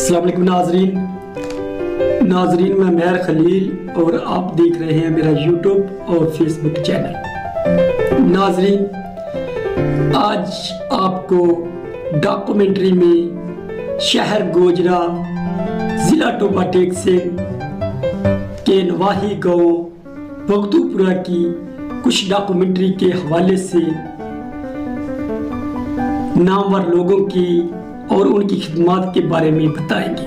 السلام علیکم ناظرین میں مہر خلیل اور آپ دیکھ رہے ہیں میرا یوٹیوب اور فیس بک چینل۔ ناظرین، آج آپ کو ڈاکومنٹری میں شہر گوجرا ضلع ٹوپا ٹیک سے کے نواحی گاؤں بگتو پورہ کی کچھ ڈاکومنٹری کے حوالے سے نامور لوگوں کی اور ان کی خدمات کے بارے میں بتائیں گے۔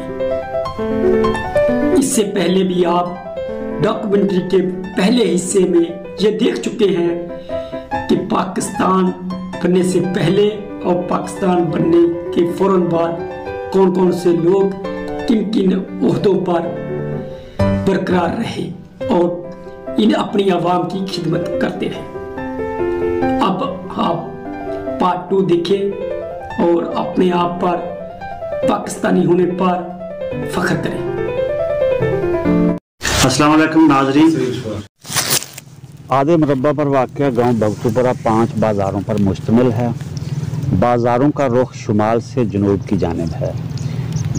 اس سے پہلے بھی آپ ڈاکومنٹری کے پہلے حصے میں یہ دیکھ چکے ہیں کہ پاکستان بننے سے پہلے اور پاکستان بننے کے فوراً بعد کون کون سے لوگ کن کن عہدوں پر برقرار رہے اور اپنی عوام کی خدمت کرتے رہے۔ اب آپ پارٹ 2 دیکھیں اور اپنے آپ پر پاکستانی ہونے پر فخر کریں۔ السلام علیکم ناظرین، آدھے مربع پر واقع گاؤں بگتو پورہ 5 بازاروں پر مشتمل ہے۔ بازاروں کا رخ شمال سے جنوب کی جانب ہے۔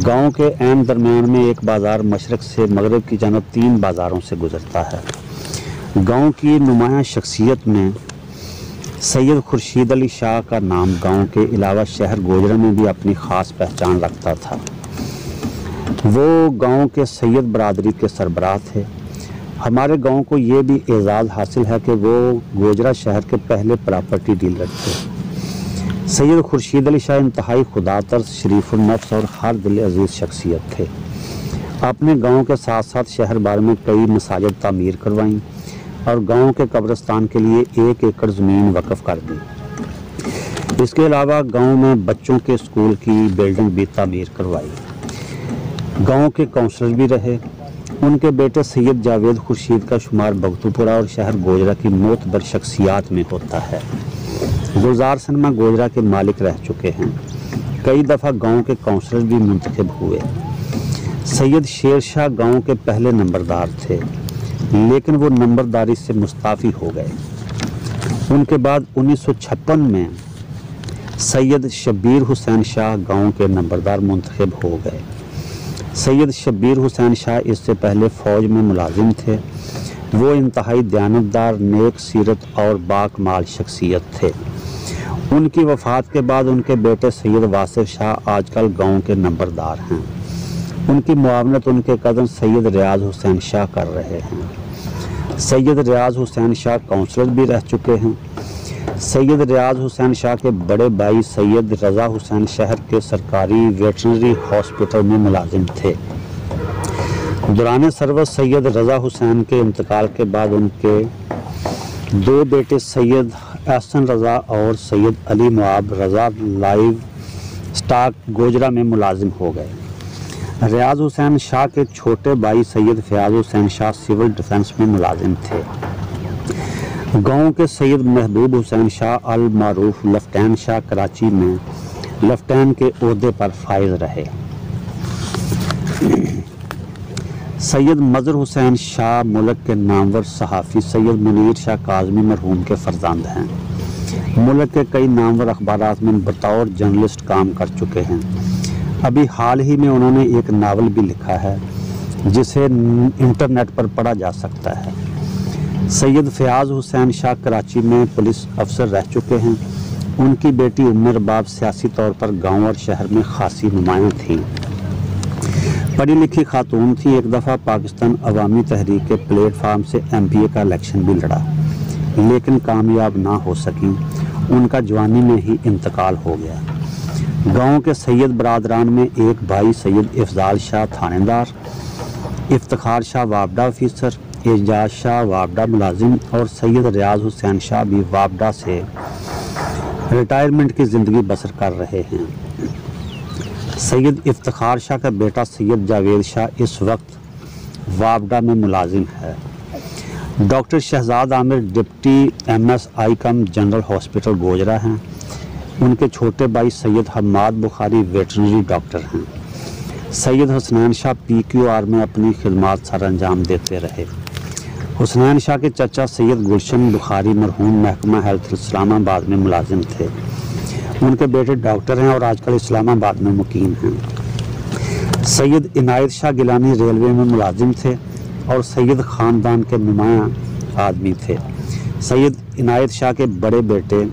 گاؤں کے عین درمیان میں ایک بازار مشرق سے مغرب کی جانب 3 بازاروں سے گزرتا ہے۔ گاؤں کی نمایاں شخصیت میں سید خورشید علی شاہ کا نام گاؤں کے علاوہ شہر گوجرا میں بھی اپنی خاص پہچان رکھتا تھا۔ وہ گاؤں کے سید برادری کے سربراہ تھے۔ ہمارے گاؤں کو یہ بھی اعزاز حاصل ہے کہ وہ گوجرا شہر کے پہلے پراپرٹی ڈیلر تھے۔ سید خورشید علی شاہ انتہائی خدا ترس، شریف النفس اور ہر دل عزیز شخصیت تھے۔ اپنے گاؤں کے ساتھ ساتھ شہر بھر میں کئی مساجد تعمیر کروائیں اور گاؤں کے قبرستان کے لیے 1 ایکڑ زمین وقف کر دی۔ اس کے علاوہ گاؤں میں بچوں کے اسکول کی بلڈنگ بھی تعمیر کروائی۔ گاؤں کے کونسلر بھی رہے۔ ان کے بیٹے سید جاوید خورشید کا شمار بگتو پورہ اور شہر گوجرا کی معتبر شخصیات میں ہوتا ہے۔ گلزار سنما گوجرا کے مالک رہ چکے ہیں۔ کئی دفعہ گاؤں کے کونسلر بھی منتخب ہوئے۔ سید شیر شاہ گاؤں کے پہلے نمبردار تھے، لیکن وہ نمبرداری سے مستعفی ہو گئے۔ ان کے بعد 1956 میں سید شبیر حسین شاہ گاؤں کے نمبردار منتخب ہو گئے۔ سید شبیر حسین شاہ اس سے پہلے فوج میں ملازم تھے۔ وہ انتہائی دیانتدار، نیک سیرت اور باکمال شخصیت تھے۔ ان کی وفات کے بعد ان کے بیٹے سید واصف شاہ آج کل گاؤں کے نمبردار ہیں۔ ان کی معاونت ان کے کزن سید ریاض حسین شاہ کر رہے ہیں۔ سید ریاض حسین شاہ کونسلر بھی رہ چکے ہیں۔ سید ریاض حسین شاہ کے بڑے بھائی سید رضا حسین شہر کے سرکاری ویٹرنری ہاسپٹل میں ملازم تھے۔ دوران سروس سید رضا حسین کے انتقال کے بعد ان کے 2 بیٹے سید احسن رضا اور سید علی معاب رضا لائیو سٹاک گوجرا میں ملازم ہو گئے۔ ریاض حسین شاہ کے چھوٹے بھائی سید فیاض حسین شاہ سول ڈیفنس میں ملازم تھے۔ گاؤں کے سید محبوب حسین شاہ المعروف لفٹین شاہ کراچی میں لفٹین کے عہدے پر فائز رہے۔ سید مظہر حسین شاہ ملک کے نامور صحافی سید منیر شاہ کاظمی مرحوم کے فرزند ہیں۔ ملک کے کئی نامور اخبارات میں بطور جرنلسٹ کام کر چکے ہیں۔ ابھی حال ہی میں انہوں نے ایک ناول بھی لکھا ہے جسے انٹرنیٹ پر پڑھا جا سکتا ہے۔ سید فیاض حسین شاہ کراچی میں پولیس افسر رہ چکے ہیں۔ ان کی بیٹی ام رباب سیاسی طور پر گاؤں اور شہر میں خاصی نمایاں تھیں۔ پڑھی لکھی خاتون تھی۔ ایک دفعہ پاکستان عوامی تحریک کے پلیٹ فارم سے MPA کا الیکشن بھی لڑا، لیکن کامیاب نہ ہو سکیں۔ ان کا جوانی میں ہی انتقال ہو گیا۔ گاؤں کے سید برادران میں ایک بھائی سید افضال شاہ تھانے دار، افتخار شاہ وابڈہ آفیسر، اعجاز شاہ وابڈہ ملازم اور سید ریاض حسین شاہ بھی وابڈہ سے ریٹائرمنٹ کی زندگی بسر کر رہے ہیں۔ سید افتخار شاہ کا بیٹا سید جاوید شاہ اس وقت وابڈہ میں ملازم ہے۔ ڈاکٹر شہزاد عامر ڈپٹی MSI کم جنرل ہاسپٹل گوجرا ہیں۔ ان کے چھوٹے بھائی سید حماد بخاری ویٹرنری ڈاکٹر ہیں۔ سید حسنین شاہ PQR میں اپنی خدمات سر انجام دیتے رہے۔ حسنین شاہ کے چچا سید گلشن بخاری مرحوم محکمہ ہیلتھ اسلام آباد میں ملازم تھے۔ ان کے بیٹے ڈاکٹر ہیں اور آج کل اسلام آباد میں مقیم ہیں۔ सैयद इनायत शाह गिलानी रेलवे में मुलाजिम थे और सैयद ख़ानदान के नुमायाँ आदमी थे। सैयद इनायत शाह के बड़े बेटे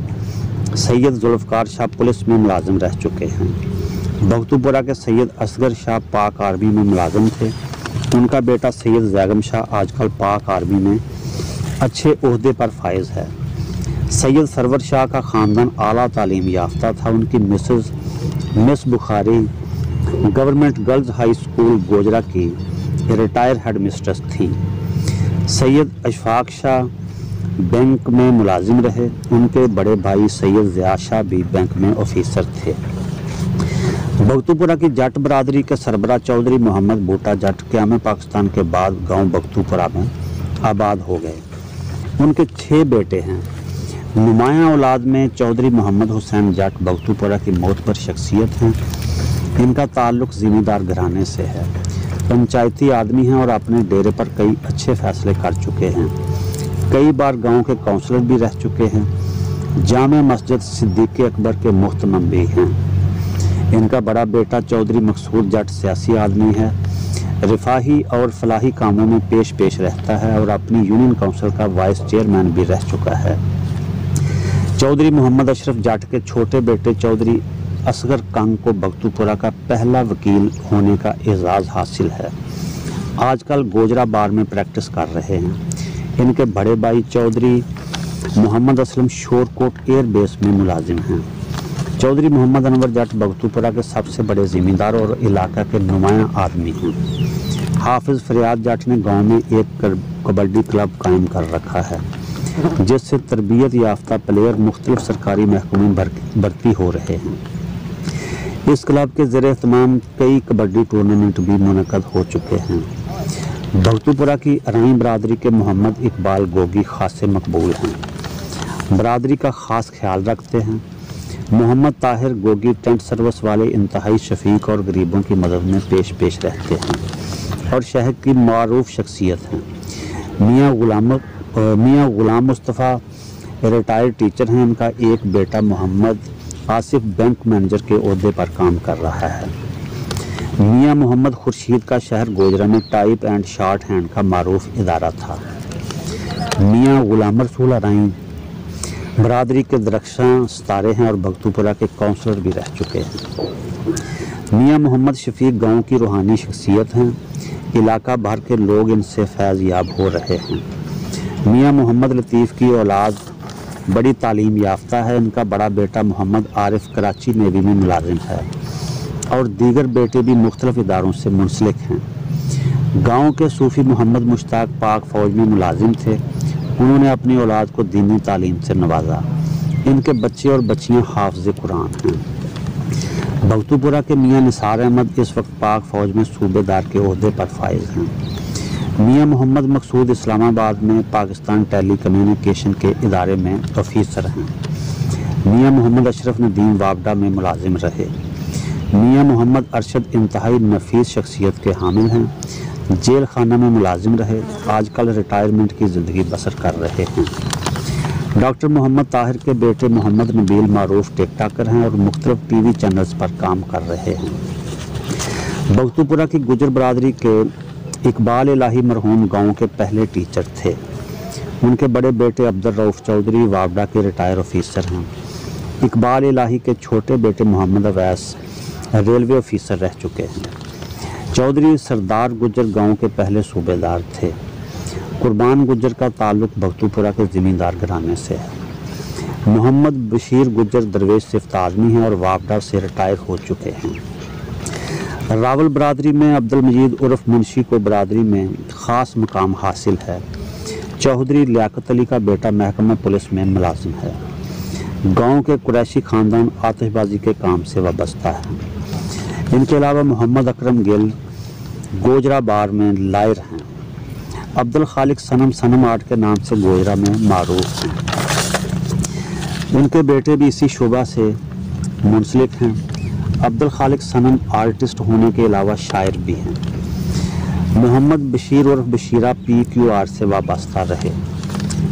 सैयद जुल्फ़कार शाह पुलिस में मुलाजिम रह चुके हैं। बख्तूपुरा के सैयद असगर शाह पाक आर्मी में मुलाजिम थे। उनका बेटा सैयद ज़ैगम शाह आजकल पाक आर्मी में अच्छे ओहदे पर फाइज है। सैयद सरवर शाह का ख़ानदान आला तालीम याफ्ता था। उनकी miss Bukhari government girls high school Gojra की रिटायर हेड मिस्ट्रेस थी। सैयद अशफाक शाह बैंक में मुलाजिम रहे। उनके बड़े भाई सैयद ज़िया शाह भी बैंक में ऑफिसर थे। बख्तूपुरा की जट बरादरी के सरबरा चौधरी मोहम्मद बूटा जट क़याम पाकिस्तान के बाद गांव बख्तूपुरा में आबाद हो गए। उनके 6 बेटे हैं। नुमायाँ औलाद में चौधरी मोहम्मद हुसैन जट बख्तूपुरा की मोतबर शख्सियत हैं। इनका ताल्लुक़ ज़मींदार घराने से है। पंचायती आदमी हैं और अपने डेरे पर कई अच्छे फैसले कर चुके हैं। कई बार गांव के काउंसलर भी रह चुके हैं। जामे मस्जिद सिद्दीक़ अकबर के मुहतमम भी हैं। इनका बड़ा बेटा चौधरी मकसूद जट सियासी आदमी है। रिफाही और फलाही कामों में पेश रहता है और अपनी यूनियन काउंसिल का वाइस चेयरमैन भी रह चुका है। चौधरी मोहम्मद अशरफ जट के छोटे बेटे चौधरी असगर कंग को बख्तूपुरा का पहला वकील होने का एजाज़ हासिल है। आजकल गोजरा बार में प्रैक्टिस कर रहे हैं। इनके बड़े भाई चौधरी मोहम्मद असलम शोरकोट एयर बेस में मुलाजिम हैं। चौधरी मोहम्मद अनवर जट बख्तूपुरा के सबसे बड़े ज़मींदार और इलाका के नुमायाँ आदमी हैं। हाफिज़ फरियाद जट ने गांव में एक कबड्डी क्लब कायम कर रखा है, जिससे तरबियत याफ्ता प्लेयर मुख्तलिफ सरकारी महकमे में भर्ती हो रहे हैं। इस क्लब के ज़रिए तमाम कई कबड्डी टूर्नामेंट भी मुनक़द हो चुके हैं। बख्तूपुरा की अराई बरादरी के मोहम्मद इकबाल गोगी खासे मकबूल हैं। बरादरी का ख़ास ख्याल रखते हैं। मोहम्मद ताहिर गोगी टेंट सर्विस वाले इंतहाई शफीक और गरीबों की मदद में पेश रहते हैं और शहर की मारूफ शख्सियत हैं। मियाँ ग़ुलाम मुस्तफ़ा रिटायर्ड टीचर हैं। उनका एक बेटा मोहम्मद आसिफ बैंक मैनेजर के ओहदे पर काम कर रहा है। मियाँ मोहम्मद खुर्शीद का शहर गोजरा में टाइप एंड शॉर्ट हैंड का मारूफ इदारा था। मियाँ ग़ुलाम रसूल अराई बरादरी के दरख्शां सितारे हैं और बख्तूपुरा के काउंसलर भी रह चुके हैं। मियाँ मोहम्मद शफीक गांव की रूहानी शख्सियत हैं। इलाका भर के लोग इनसे फैज़ याब हो रहे हैं। मियाँ मोहम्मद लतीफ़ की औलाद बड़ी तालीम याफ्ता है। इनका बड़ा बेटा मोहम्मद आरिफ कराची नेवी में मुलाजिम है और दीगर बेटे भी मुख्तलिफ इदारों से मुंसलिक हैं। गांव के सूफ़ी मोहम्मद मुश्ताक पाक फ़ौज में मुलाजिम थे। उन्होंने अपनी औलाद को दीनी तालीम से नवाजा। इनके बच्चे और बच्चियां हाफ़िज़ कुरान हैं। बख्तूपुरा के मियाँ निसार अहमद इस वक्त पाक फ़ौज में सूबेदार के ओहदे पर फाइज हैं। मियाँ मोहम्मद मकसूद इस्लामाबाद में पाकिस्तान टेली कम्युनिकेशन के इदारे में ऑफिसर हैं। मियाँ मोहम्मद अशरफ नदीम वाबडा में मुलाजिम रहे। मियाँ मोहम्मद अरशद इंतहाई नफीस शख्सियत के हामिल हैं। जेल खाना में मुलाजिम रहे। आजकल रिटायरमेंट की ज़िंदगी बसर कर रहे हैं। डॉक्टर मोहम्मद ताहिर के बेटे मोहम्मद नबील मारूफ टिकटॉकर हैं और मुख्तलिफ टीवी चैनल्स पर काम कर रहे हैं। बख्तूपुरा की गुजर बरादरी के इकबाल इलाही मरहूम गांव के पहले टीचर थे। उनके बड़े बेटे अब्दुल रऊफ़ चौधरी वाबडा के रिटायर ऑफिसर हैं। इकबाल इलाही के छोटे बेटे मोहम्मद अवैस रेलवे ऑफिसर रह चुके हैं। चौधरी सरदार गुजर गांव के पहले सूबेदार थे। कुर्बान गुजर का ताल्लुक़ बख्तूपुरा के ज़मींदार घराने से है। मोहम्मद बशीर गुजर दरवेश सिफ्त आदमी हैं और वाबडा से रिटायर हो चुके हैं। रावल बरादरी में अब्दुल मजीद उर्फ मुंशी को बरादरी में ख़ास मकाम हासिल है। चौधरी लियाकत अली का बेटा महकमा पुलिस में मुलाजिम है। गांव के कुरैशी ख़ानदान आतिशबाजी के काम से वाबस्ता है। इनके अलावा मोहम्मद अकरम गिल गोजरा बार में लायर हैं। अब्दुल खालिक सनम आर्ट के नाम से गोजरा में मारूफ हैं। उनके बेटे भी इसी शोबा से मुंसलिक हैं। अब्दुल खालिक सनम आर्टिस्ट होने के अलावा शायर भी हैं। मोहम्मद बशीर उर्फ बशीरा PQR से वाबस्ता रहे।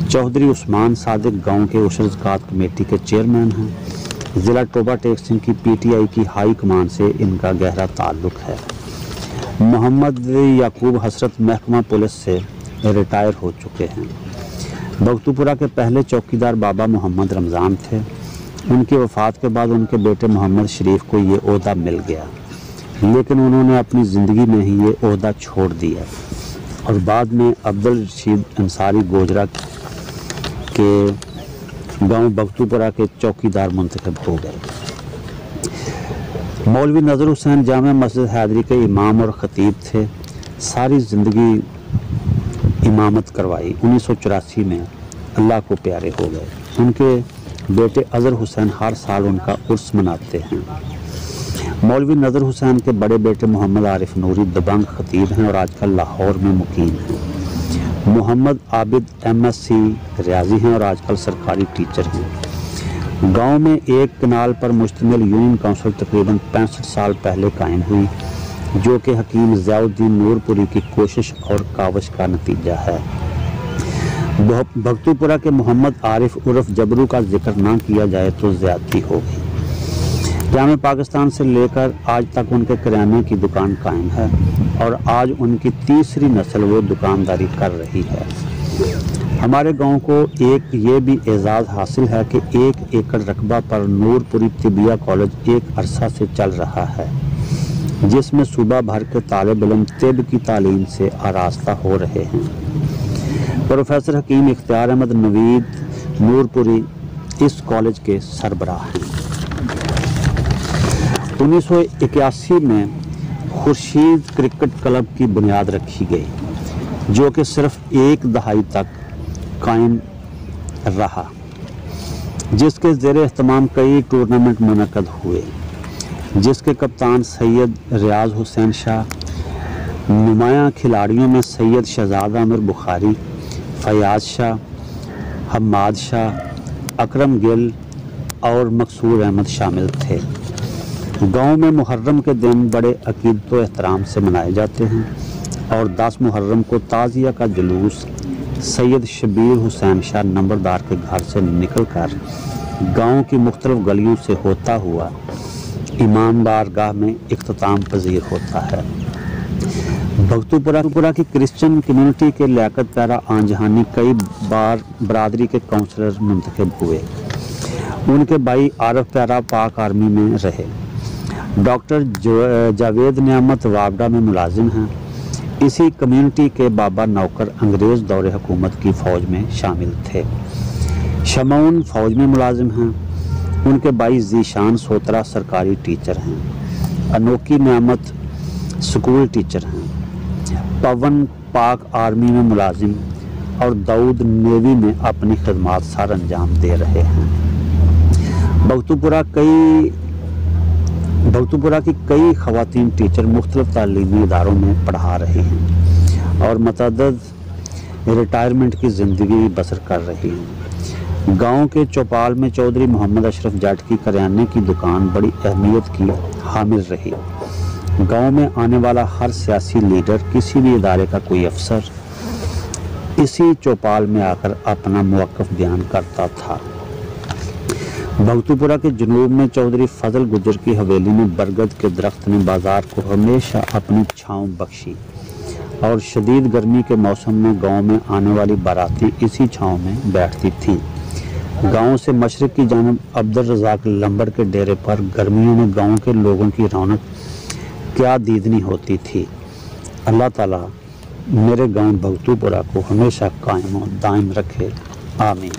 चौधरी उस्मान सादिक गांव के उशर ज़कात कमेटी के चेयरमैन हैं। ज़िला टोबा टेक सिंह की PTI की हाई कमान से इनका गहरा ताल्लुक़ है। मोहम्मद याकूब हसरत महकमा पुलिस से रिटायर हो चुके हैं। बख्तूपुरा के पहले चौकीदार बाबा मोहम्मद रमज़ान थे। उनकी वफ़ात के बाद उनके बेटे मोहम्मद शरीफ को ये ओहदा मिल गया, लेकिन उन्होंने अपनी ज़िंदगी में ही ये ओहदा छोड़ दिया और बाद में अब्दुल रशीद अंसारी गोजरा के गांव बख्तूपुरा के चौकीदार मुंतखब हो गए। मौलवी नज़र हुसैन जामा मस्जिद हैदरी के इमाम और ख़तीब थे। सारी ज़िंदगी इमामत करवाई। 1984 में अल्लाह को प्यारे हो गए। उनके बेटे अज़हर हुसैन हर साल उनका उर्स मनाते हैं। मौलवी नज़र हुसैन के बड़े बेटे मोहम्मद आरिफ नूरी दबंग ख़तीब हैं और आजकल लाहौर में मुकीम हैं। मोहम्मद आबिद MSc रियाजी हैं और आजकल सरकारी टीचर हैं। गांव में एक कनाल पर मुश्तमिल यूनियन काउंसिल तकरीबन 65 साल पहले कायम हुई, जो कि हकीम ज़ियाउद्दीन नूरपुरी की कोशिश और काविश का नतीजा है। बख्तूपुरा के मोहम्मद आरिफ उर्फ जबरू का जिक्र ना किया जाए तो ज़्यादती होगी। जामे पाकिस्तान से लेकर आज तक उनके किराने की दुकान कायम है और आज उनकी तीसरी नस्ल वो दुकानदारी कर रही है। हमारे गांव को एक ये भी एजाज़ हासिल है कि 1 एकड़ रकबा पर नूरपुरी तिबिया कॉलेज एक अरसा से चल रहा है, जिसमें सूबा भर के तालिब इल्म तिब की तालीम से आरास्ता हो रहे हैं। प्रोफेसर हकीम इख्तियार अहमद नवीद नूरपुरी इस कॉलेज के सरबराह हैं। 1981 में खुर्शीद क्रिकेट क्लब की बुनियाद रखी गई, जो कि सिर्फ एक दहाई तक कायम रहा, जिसके ज़ेर एहतमाम कई टूर्नामेंट मुनक़द हुए, जिसके कप्तान सैयद रियाज हुसैन शाह, नुमायाँ खिलाड़ियों में सैयद शहजाद आमिर बुखारी, फयाज शाह, हम्माद शाह, अकरम गिल और मकसूद अहमद शामिल थे। गांव में मुहर्रम के दिन बड़े अकीदत व एहतराम से मनाए जाते हैं और 10 मुहर्रम को ताज़िया का जुलूस सैयद शबीर हुसैन शाह नंबरदार के घर से निकलकर गांव की मुख्तलिफ गलियों से होता हुआ इमाम बारगाह में इख्तिताम पजीर होता है। बख्तूपुरा की क्रिश्चियन कम्युनिटी के लियाकत प्यारा आंजहानी कई बार बरादरी के काउंसलर मुंतखब हुए। उनके भाई आरफ प्यारा पाक आर्मी में रहे। डॉक्टर जावेद नियामत वावडा में मुलाजिम हैं। इसी कम्युनिटी के बाबा नौकर अंग्रेज़ दौरे हुकूमत की फ़ौज में शामिल थे। शमौन फ़ौज में मुलाजिम हैं। उनके भाई ज़ीशान सोतरा सरकारी टीचर हैं। अनोखी नियामत स्कूल टीचर हैं। पवन पाक आर्मी में मुलाजिम और दाऊद नेवी में अपनी खदमात सर अंजाम दे रहे हैं। बख्तूपुरा की कई ख़वातीन टीचर मुख्तलिफ तालीमी इदारों में पढ़ा रही हैं और मतअद्दद रिटायरमेंट की ज़िंदगी बसर कर रही हैं। गांव के चौपाल में चौधरी मोहम्मद अशरफ जाट की करियाने की दुकान बड़ी अहमियत की हामिल रही। गांव में आने वाला हर सियासी लीडर, किसी भी इदारे का कोई अफसर इसी चौपाल में आकर अपना मौक़िफ़ बयान करता था। बख्तूपुरा के जुनूब में चौधरी फजल गुजर की हवेली में बरगद के दरख्त ने बाजार को हमेशा अपनी छाँव बख्शी और शदीद गर्मी के मौसम में गांव में आने वाली बाराती इसी छाँव में बैठती थी। गांव से मशरिक की जानब अब्दुल रज़ाक लंबर के डेरे पर गर्मियों में गांव के लोगों की रौनक क्या दीदनी होती थी। अल्लाह ताला मेरे गांव बख्तूपुरा को हमेशा कायम और दायम रखे। आमीन।